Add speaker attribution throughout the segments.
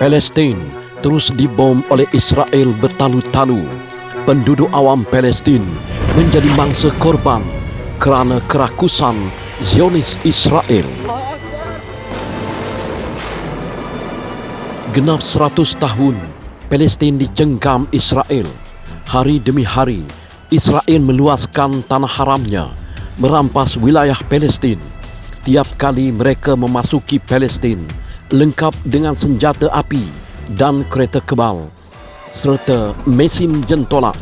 Speaker 1: Palestin terus dibom oleh Israel bertalu-talu. Penduduk awam Palestin menjadi mangsa korban kerana kerakusan Zionis Israel. Genap 100 tahun Palestin dicengkam Israel. Hari demi hari Israel meluaskan tanah haramnya, merampas wilayah Palestin. Tiap kali mereka memasuki Palestin lengkap dengan senjata api dan kereta kebal serta mesin jentolak,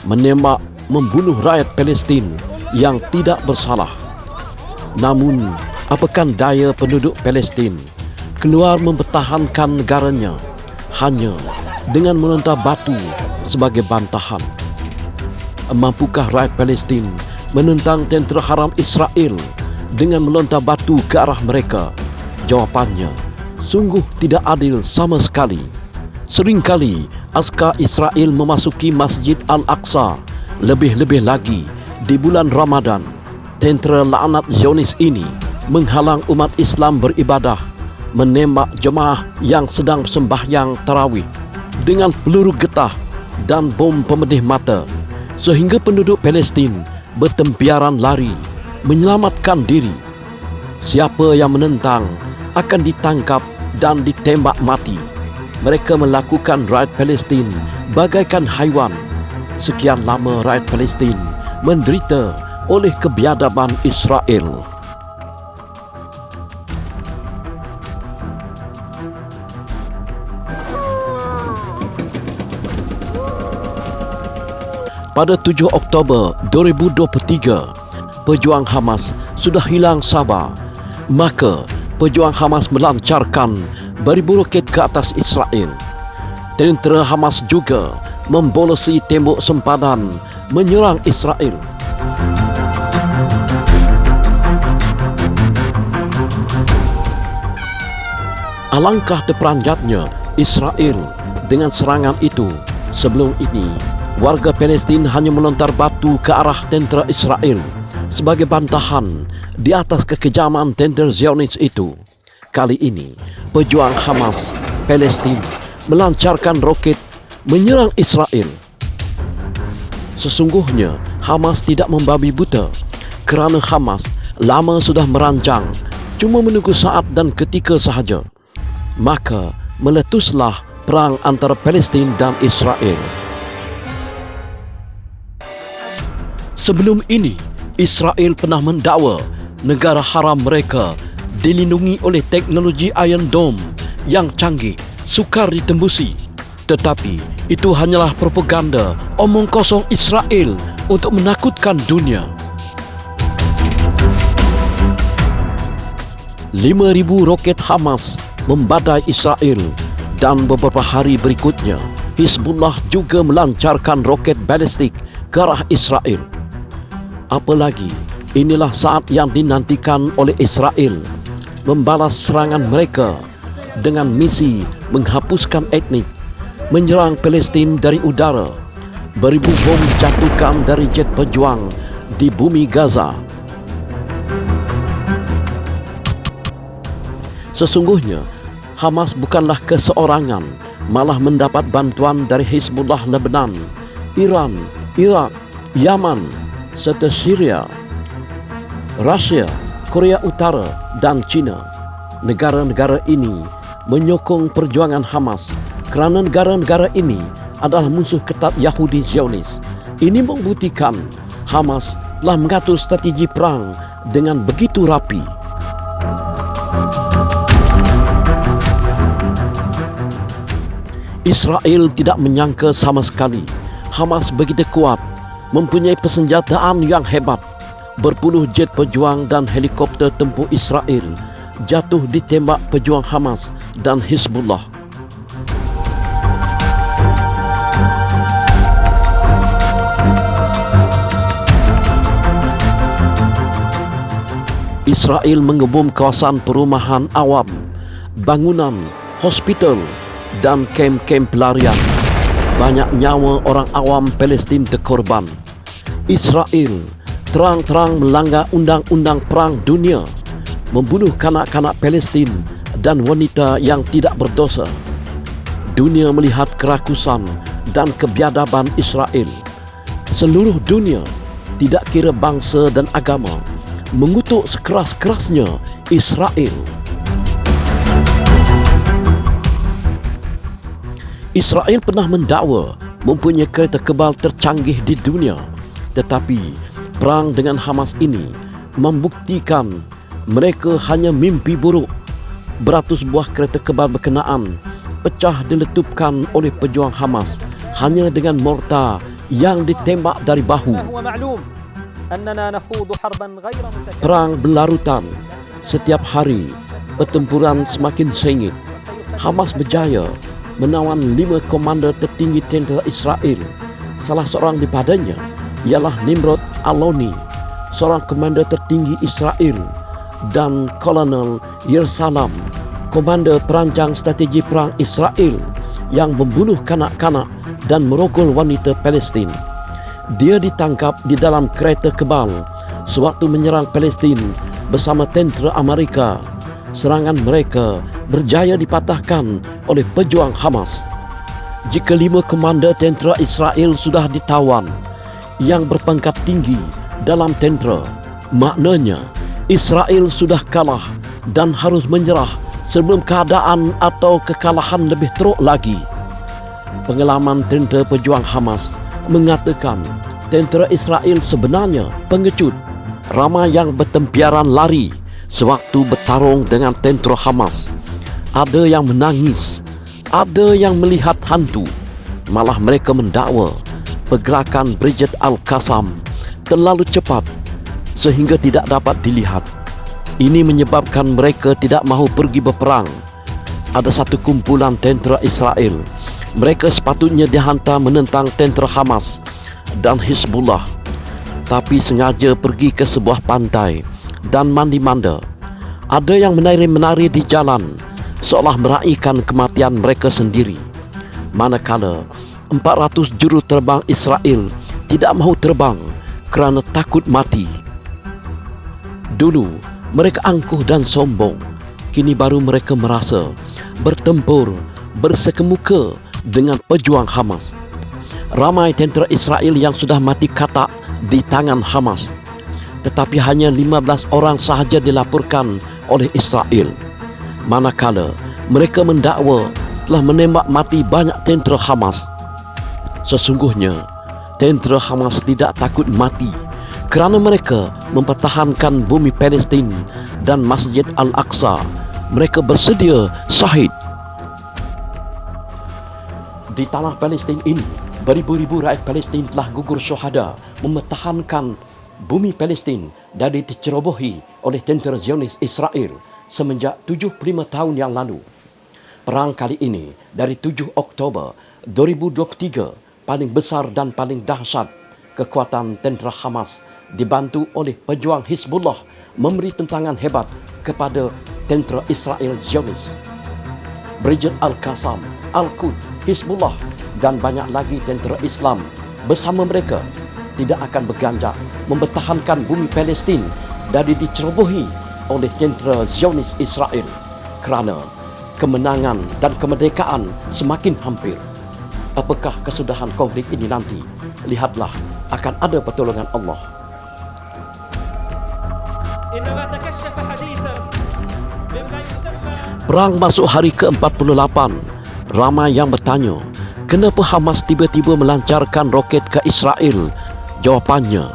Speaker 1: menembak membunuh rakyat Palestin yang tidak bersalah. Namun, apakah daya penduduk Palestin keluar mempertahankan negaranya hanya dengan melontar batu sebagai bantahan? Mampukah rakyat Palestin menentang tentera haram Israel dengan melontar batu ke arah mereka? Jawapannya, sungguh tidak adil sama sekali. Seringkali askar Israel memasuki Masjid Al-Aqsa, lebih-lebih lagi di bulan Ramadan. Tentera laknat Zionis ini menghalang umat Islam beribadah, menembak jemaah yang sedang sembahyang tarawih dengan peluru getah dan bom pemedih mata, sehingga penduduk Palestin bertempiaran lari menyelamatkan diri. Siapa yang menentang akan ditangkap dan ditembak mati. Mereka melakukan rakyat Palestin bagaikan haiwan. Sekian lama rakyat Palestin menderita oleh kebiadaban Israel. Pada 7 Oktober 2023, pejuang Hamas sudah hilang sabar. Maka pejuang Hamas melancarkan beribu roket ke atas Israel. Tentera Hamas juga membolossi tembok sempadan menyerang Israel. Alangkah terperanjatnya Israel dengan serangan itu. Sebelum ini, warga Palestin hanya melontar batu ke arah tentera Israel sebagai bantahan di atas kekejaman tentera Zionis itu. Kali ini, pejuang Hamas Palestin melancarkan roket menyerang Israel. Sesungguhnya, Hamas tidak membabi buta kerana Hamas lama sudah merancang, cuma menunggu saat dan ketika sahaja. Maka, meletuslah perang antara Palestin dan Israel. Sebelum ini, Israel pernah mendakwa negara haram mereka dilindungi oleh teknologi Iron Dome yang canggih, sukar ditembusi. Tetapi itu hanyalah propaganda omong kosong Israel untuk menakutkan dunia. 5,000 roket Hamas membadai Israel dan beberapa hari berikutnya Hizbullah juga melancarkan roket balistik ke arah Israel. Apalagi, inilah saat yang dinantikan oleh Israel membalas serangan mereka dengan misi menghapuskan etnik, menyerang Palestin dari udara, beribu bom dijatuhkan dari jet pejuang di bumi Gaza. Sesungguhnya, Hamas bukanlah keseorangan, malah mendapat bantuan dari Hizbullah Lebanon, Iran, Iraq, Yaman, serta Syria, Rusia, Korea Utara dan China. Negara-negara ini menyokong perjuangan Hamas kerana negara-negara ini adalah musuh ketat Yahudi Zionis. Ini membuktikan Hamas telah mengatur strategi perang dengan begitu rapi. Israel tidak menyangka sama sekali Hamas begitu kuat, mempunyai persenjataan yang hebat. Berpuluh jet pejuang dan helikopter tempur Israel jatuh ditembak pejuang Hamas dan Hizbullah. Israel mengebom kawasan perumahan awam, bangunan, hospital dan kem-kem pelarian. Banyak nyawa orang awam Palestin terkorban. Israel terang-terang melanggar undang-undang perang dunia, membunuh kanak-kanak Palestin dan wanita yang tidak berdosa. Dunia melihat kerakusan dan kebiadaban Israel. Seluruh dunia, tidak kira bangsa dan agama, mengutuk sekeras-kerasnya Israel. Israel pernah mendakwa mempunyai kereta kebal tercanggih di dunia, tetapi perang dengan Hamas ini membuktikan mereka hanya mimpi buruk. Beratus buah kereta kebal berkenaan pecah diletupkan oleh pejuang Hamas hanya dengan mortar yang ditembak dari bahu. Perang berlarutan. Setiap hari pertempuran semakin sengit. Hamas berjaya menawan 5 komander tertinggi tentera Israel. Salah seorang daripadanya ialah Nimrod Aloni, seorang komander tertinggi Israel, dan Kolonel Yersalam, komander perancang strategi perang Israel yang membunuh kanak-kanak dan merogol wanita Palestin. Dia ditangkap di dalam kereta kebal sewaktu menyerang Palestin bersama tentera Amerika. Serangan mereka berjaya dipatahkan oleh pejuang Hamas. Jika 5 komander tentera Israel sudah ditawan yang berpangkat tinggi dalam tentera, maknanya Israel sudah kalah dan harus menyerah sebelum keadaan atau kekalahan lebih teruk lagi. Pengalaman tentera pejuang Hamas mengatakan tentera Israel sebenarnya pengecut. Ramai yang bertempiaran lari sewaktu bertarung dengan tentera Hamas. Ada yang menangis, ada yang melihat hantu. Malah mereka mendakwa pergerakan Brigade Al-Qassam terlalu cepat sehingga tidak dapat dilihat. Ini menyebabkan mereka tidak mahu pergi berperang. Ada satu kumpulan tentera Israel. Mereka sepatutnya dihantar menentang tentera Hamas dan Hizbullah, tapi sengaja pergi ke sebuah pantai dan mandi-manda. Ada yang menari-menari di jalan seolah meraihkan kematian mereka sendiri. Manakala 400 juru terbang Israel tidak mahu terbang kerana takut mati. Dulu mereka angkuh dan sombong. Kini baru mereka merasa bertempur bersekemuka dengan pejuang Hamas. Ramai tentera Israel yang sudah mati katak di tangan Hamas, tetapi hanya 15 orang sahaja dilaporkan oleh Israel. Manakala mereka mendakwa telah menembak mati banyak tentera Hamas. Sesungguhnya tentera Hamas tidak takut mati kerana mereka mempertahankan bumi Palestin dan Masjid Al-Aqsa. Mereka bersedia syahid. Di tanah Palestin ini, beribu-ribu rakyat Palestin telah gugur syuhada mempertahankan bumi Palestin dari dicerobohi oleh tentera Zionis Israel semenjak 75 tahun yang lalu. Perang kali ini dari 7 Oktober 2023 paling besar dan paling dahsyat. Kekuatan tentera Hamas dibantu oleh pejuang Hizbullah memberi tentangan hebat kepada tentera Israel Zionis. Brigade Al-Qassam, Al-Quds, Hizbullah dan banyak lagi tentera Islam bersama mereka tidak akan berganjak mempertahankan bumi Palestin dari dicerobohi oleh tentera Zionis Israel kerana kemenangan dan kemerdekaan semakin hampir. Apakah kesudahan konflik ini nanti? Lihatlah, akan ada pertolongan Allah. Perang masuk hari ke-48. Ramai yang bertanya, kenapa Hamas tiba-tiba melancarkan roket ke Israel? Jawapannya,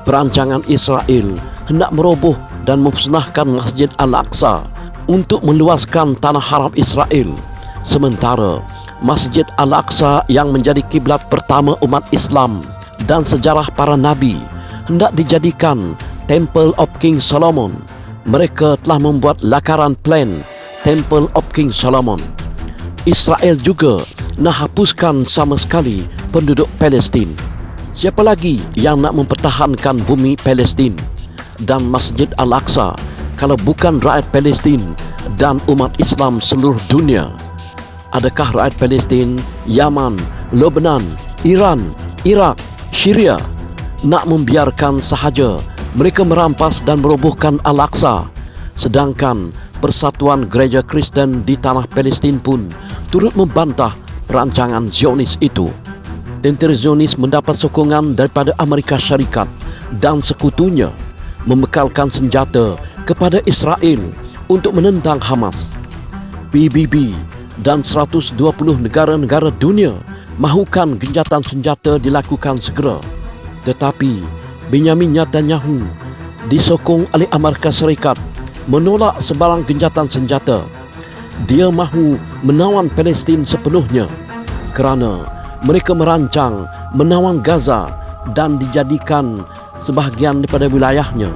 Speaker 1: perancangan Israel hendak meroboh dan memusnahkan Masjid Al-Aqsa untuk meluaskan tanah haram Israel. Sementara Masjid Al-Aqsa yang menjadi kiblat pertama umat Islam dan sejarah para nabi hendak dijadikan Temple of King Solomon. Mereka telah membuat lakaran plan Temple of King Solomon. Israel juga nak hapuskan sama sekali penduduk Palestin. Siapa lagi yang nak mempertahankan bumi Palestin dan Masjid Al-Aqsa kalau bukan rakyat Palestin dan umat Islam seluruh dunia? Adakah rakyat Palestin, Yaman, Lebanon, Iran, Iraq, Syria nak membiarkan sahaja mereka merampas dan merobohkan Al-Aqsa, sedangkan Persatuan Gereja Kristen di Tanah Palestin pun turut membantah perancangan Zionis itu. Tentera Zionis mendapat sokongan daripada Amerika Syarikat dan sekutunya membekalkan senjata kepada Israel untuk menentang Hamas. PBB dan 120 negara-negara dunia mahukan gencatan senjata dilakukan segera. Tetapi Benjamin Netanyahu disokong oleh Amerika Syarikat menolak sebarang gencatan senjata. Dia mahu menawan Palestin sepenuhnya kerana mereka merancang menawan Gaza dan dijadikan sebahagian daripada wilayahnya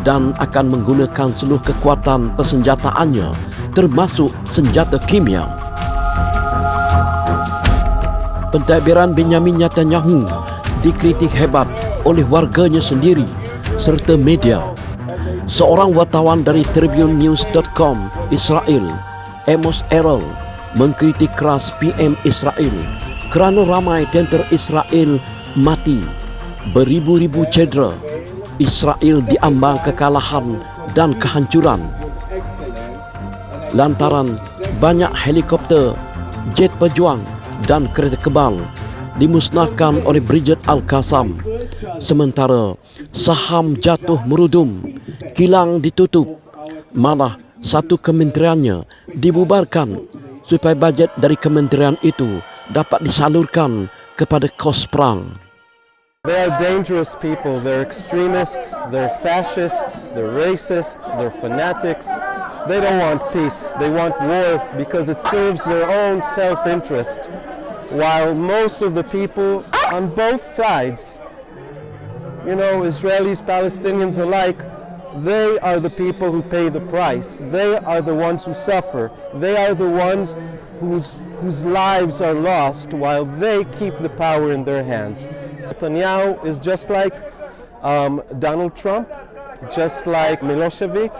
Speaker 1: dan akan menggunakan seluruh kekuatan persenjataannya termasuk senjata kimia. Pentadbiran Benjamin Netanyahu dikritik hebat oleh warganya sendiri serta media. Seorang wartawan dari TribuneNews.com Israel, Amos Errol, mengkritik keras PM Israel kerana ramai tentera Israel mati, beribu-ribu cedera. Israel diambang kekalahan dan kehancuran lantaran banyak helikopter, jet pejuang dan kereta kebal dimusnahkan oleh Brigade Al-Qassam. Sementara saham jatuh merudum, kilang ditutup, malah satu kementeriannya dibubarkan supaya bajet dari kementerian itu dapat disalurkan kepada kos perang.
Speaker 2: They are dangerous people. They're extremists, they're fascists, they're racists, they're fanatics. They don't want peace. They want war because it serves their own self-interest. While most of the people on both sides, Israelis, Palestinians alike, they are the people who pay the price. They are the ones who suffer. They are the ones whose lives are lost while they keep the power in their hands. Netanyahu is just like Donald Trump, just like Milosevic,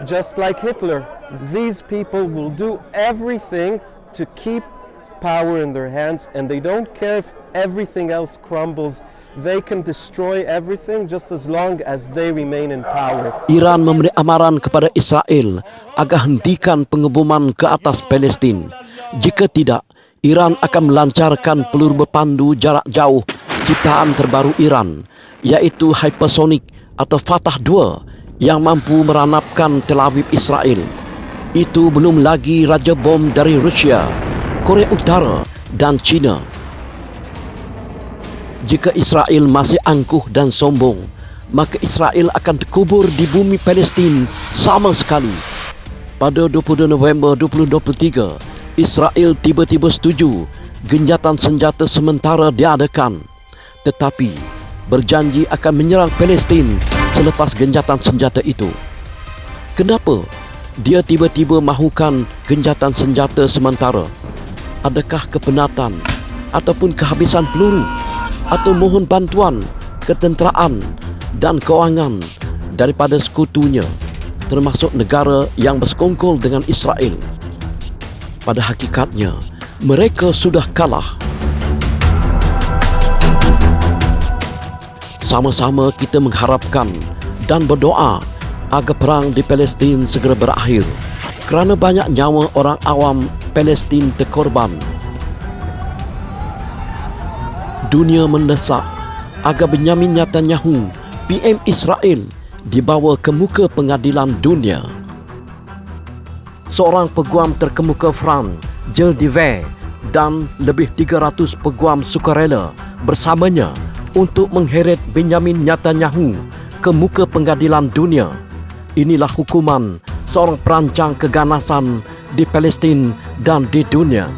Speaker 2: just like Hitler. These people will do everything to keep power in their hands, and they don't care if everything else crumbles. They can destroy everything just as long as they remain in power.
Speaker 1: Iran memberi amaran kepada Israel agar hentikan pengeboman ke atas Palestin. Jika tidak, Iran akan melancarkan peluru berpandu jarak jauh ciptaan terbaru Iran, iaitu hypersonic atau Fatah 2 yang mampu meranapkan Tel Aviv Israel. Itu belum lagi raja bom dari Rusia, Korea Utara dan China. Jika Israel masih angkuh dan sombong, maka Israel akan terkubur di bumi Palestin sama sekali. Pada 22 November 2023, Israel tiba-tiba setuju gencatan senjata sementara diadakan, tetapi berjanji akan menyerang Palestin selepas gencatan senjata itu. Kenapa dia tiba-tiba mahukan gencatan senjata sementara? Adakah kepenatan ataupun kehabisan peluru, atau mohon bantuan ketenteraan dan kewangan daripada sekutunya, termasuk negara yang bersekongkol dengan Israel? Pada hakikatnya, mereka sudah kalah. Sama-sama kita mengharapkan dan berdoa agar perang di Palestin segera berakhir, kerana banyak nyawa orang awam Palestin terkorban. Dunia mendesak agar Benjamin Netanyahu, PM Israel, dibawa ke muka pengadilan dunia. Seorang peguam terkemuka France, Gilles de Vere, dan lebih 300 peguam sukarela bersamanya untuk mengheret Benjamin Netanyahu ke muka pengadilan dunia. Inilah hukuman seorang perancang keganasan di Palestin dan di dunia.